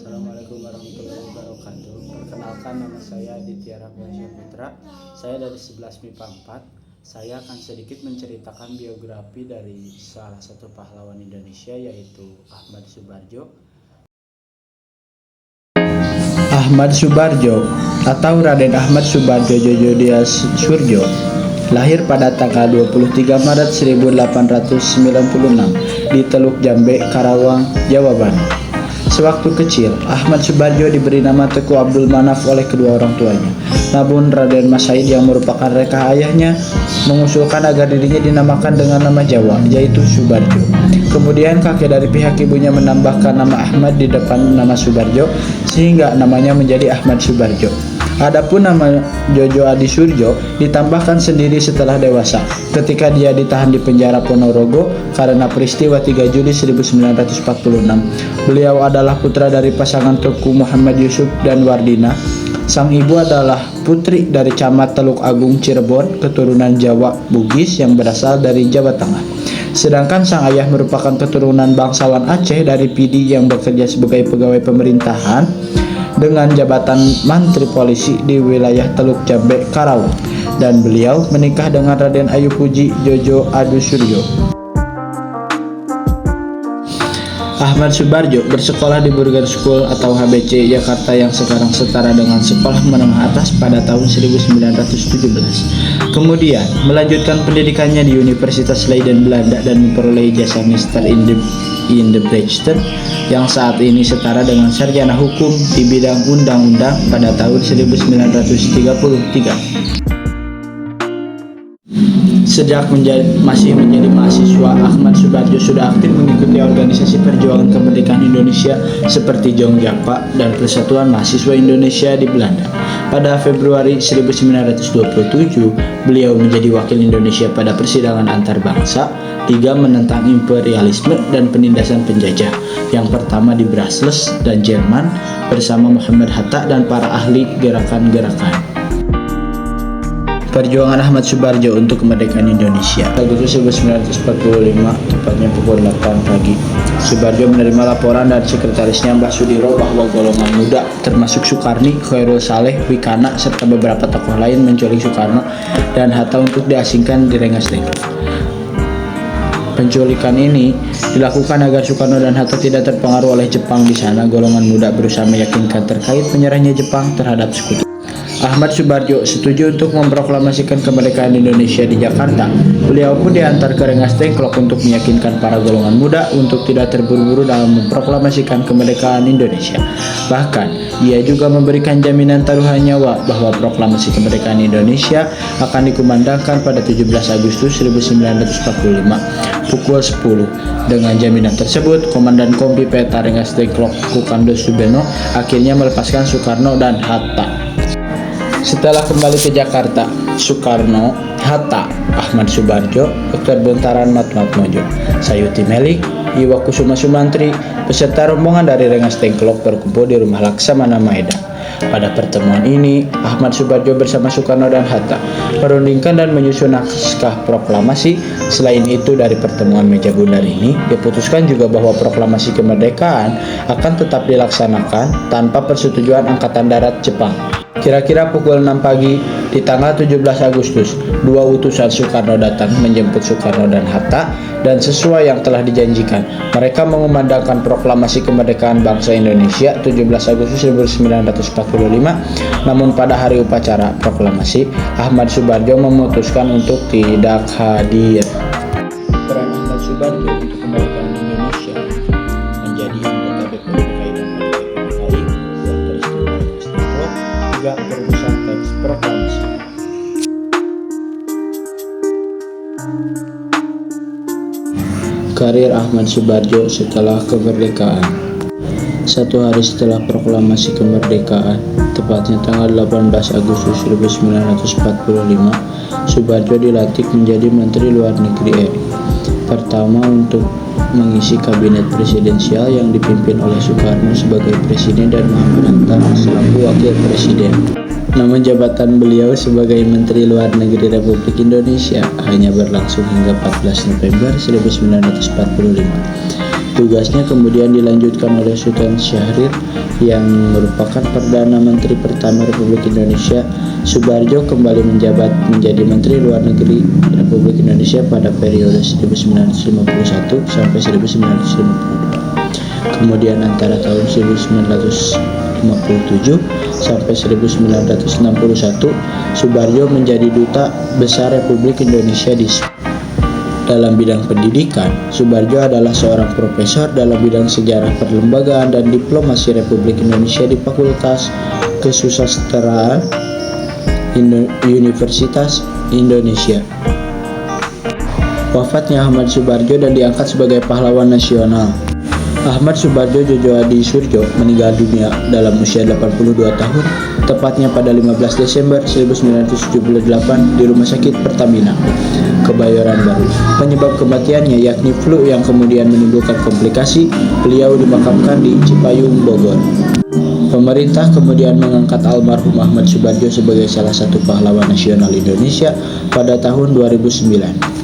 Assalamualaikum warahmatullahi wabarakatuh. Perkenalkan, nama saya Aditya Raffiansyah Putra. Saya dari 11 MIPA 4. Saya akan sedikit menceritakan biografi dari salah satu pahlawan Indonesia, yaitu Ahmad Subarjo. Ahmad Subarjo atau Raden Ahmad Subarjo Djodjodias Soerjo lahir pada tanggal 23 Maret 1896 di Teluk Jambe, Karawang, Jawa Barat. Sewaktu kecil, Ahmad Subarjo diberi nama Teku Abdul Manaf oleh kedua orang tuanya. Namun Raden Mas Said yang merupakan rekah ayahnya mengusulkan agar dirinya dinamakan dengan nama Jawa, yaitu Subarjo. Kemudian kakek dari pihak ibunya menambahkan nama Ahmad di depan nama Subarjo sehingga namanya menjadi Ahmad Subarjo. Adapun nama Jojo Adi Surjo ditambahkan sendiri setelah dewasa ketika dia ditahan di penjara Ponorogo karena peristiwa 3 Juli 1946. Beliau adalah putra dari pasangan Teku Muhammad Yusuf dan Wardina. Sang ibu adalah putri dari camat Teluk Agung Cirebon, keturunan Jawa Bugis yang berasal dari Jawa Tengah. Sedangkan sang ayah merupakan keturunan bangsawan Aceh dari Pidi yang bekerja sebagai pegawai pemerintahan dengan jabatan Mantri Polisi di wilayah Teluk Jambe, Karawang, dan beliau menikah dengan Raden Ayu Puji Jojo Adi Suryo. Ahmad Subarjo bersekolah di Burger School atau HBC Jakarta yang sekarang setara dengan sekolah menengah atas pada tahun 1917. Kemudian melanjutkan pendidikannya di Universitas Leiden Belanda dan memperoleh ijazah Master in the Bachelor yang saat ini setara dengan sarjana hukum di bidang undang-undang pada tahun 1933. Sejak masih menjadi mahasiswa, Ahmad Subarjo sudah aktif mengikuti organisasi perjuangan kemerdekaan Indonesia seperti Jongjapa dan Persatuan Mahasiswa Indonesia di Belanda. Pada Februari 1927, beliau menjadi wakil Indonesia pada persidangan antar bangsa 3 menentang imperialisme dan penindasan penjajah. Yang pertama di Brussels dan Jerman bersama Muhammad Hatta dan para ahli gerakan-gerakan. Perjuangan Ahmad Subarjo untuk kemerdekaan Indonesia. Agustus 1945, tepatnya pukul 8 pagi, Subarjo menerima laporan dari sekretarisnya Mbah Sudiro bahwa golongan muda termasuk Sukarni, Khairul Saleh, Wikana, serta beberapa tokoh lain menculik Soekarno dan Hatta untuk diasingkan di Rengas Dengklok. Penculikan ini dilakukan agar Soekarno dan Hatta tidak terpengaruh oleh Jepang di sana. Golongan muda berusaha meyakinkan terkait menyerahnya Jepang terhadap sekutu. Ahmad Subarjo setuju untuk memproklamasikan kemerdekaan Indonesia di Jakarta. Beliau pun diantar ke Rengas Dengklok untuk meyakinkan para golongan muda untuk tidak terburu-buru dalam memproklamasikan kemerdekaan Indonesia. Bahkan, ia juga memberikan jaminan taruhan nyawa bahwa proklamasi kemerdekaan Indonesia akan dikumandangkan pada 17 Agustus 1945 pukul 10. Dengan jaminan tersebut, Komandan Kompi Peta Rengas Dengklok Kukando Subeno akhirnya melepaskan Soekarno dan Hatta. Setelah kembali ke Jakarta, Soekarno, Hatta, Ahmad Subarjo, Dr. Bontaran Matmatmojo, Sayuti Melik, Iwa Kusuma Sumantri, beserta rombongan dari Rengas Dengklok berkumpul di rumah Laksamana Maeda. Pada pertemuan ini, Ahmad Subarjo bersama Soekarno dan Hatta merundingkan dan menyusun naskah proklamasi. Selain itu, dari pertemuan meja bundar ini diputuskan juga bahwa proklamasi kemerdekaan akan tetap dilaksanakan tanpa persetujuan Angkatan Darat Jepang. Kira-kira pukul 6 pagi di tanggal 17 Agustus, 2 utusan Soekarno datang menjemput Soekarno dan Hatta, dan sesuai yang telah dijanjikan, mereka mengumandangkan proklamasi kemerdekaan bangsa Indonesia 17 Agustus 1945. Namun pada hari upacara proklamasi, Ahmad Subarjo memutuskan untuk tidak hadir. Peran Ahmad Subarjo untuk kemerdekaan Indonesia menjadi anggota DPR DKI dan PDIP yang peristiwa Rengas juga perumusan teks proklamasi. Karir Ahmad Subarjo setelah kemerdekaan. 1 hari setelah proklamasi kemerdekaan, tepatnya tanggal 18 Agustus 1945, Subarjo dilantik menjadi Menteri Luar Negeri RI. Pertama untuk mengisi kabinet presidensial yang dipimpin oleh Soekarno sebagai presiden dan Muhammad Hatta selaku wakil presiden. Namun jabatan beliau sebagai Menteri Luar Negeri Republik Indonesia hanya berlangsung hingga 14 November 1945. Tugasnya kemudian dilanjutkan oleh Sultan Syahrir yang merupakan Perdana Menteri pertama Republik Indonesia. Subarjo kembali menjabat menjadi Menteri Luar Negeri Republik Indonesia pada periode 1951 sampai 1952. Kemudian antara tahun 1957 sampai 1961, Subarjo menjadi Duta Besar Republik Indonesia di dalam bidang pendidikan. Subarjo adalah seorang profesor dalam bidang sejarah perlembagaan dan diplomasi Republik Indonesia di Fakultas Kesusastraan Universitas Indonesia. Wafatnya Ahmad Subarjo dan diangkat sebagai pahlawan nasional. Ahmad Subarjo Jojo Adi Surjo meninggal dunia dalam usia 82 tahun, tepatnya pada 15 Desember 1978 di Rumah Sakit Pertamina, Kebayoran Baru. Penyebab kematiannya yakni flu yang kemudian menimbulkan komplikasi. Beliau dimakamkan di Cipayung, Bogor. Pemerintah kemudian mengangkat almarhum Ahmad Subarjo sebagai salah satu pahlawan nasional Indonesia pada tahun 2009.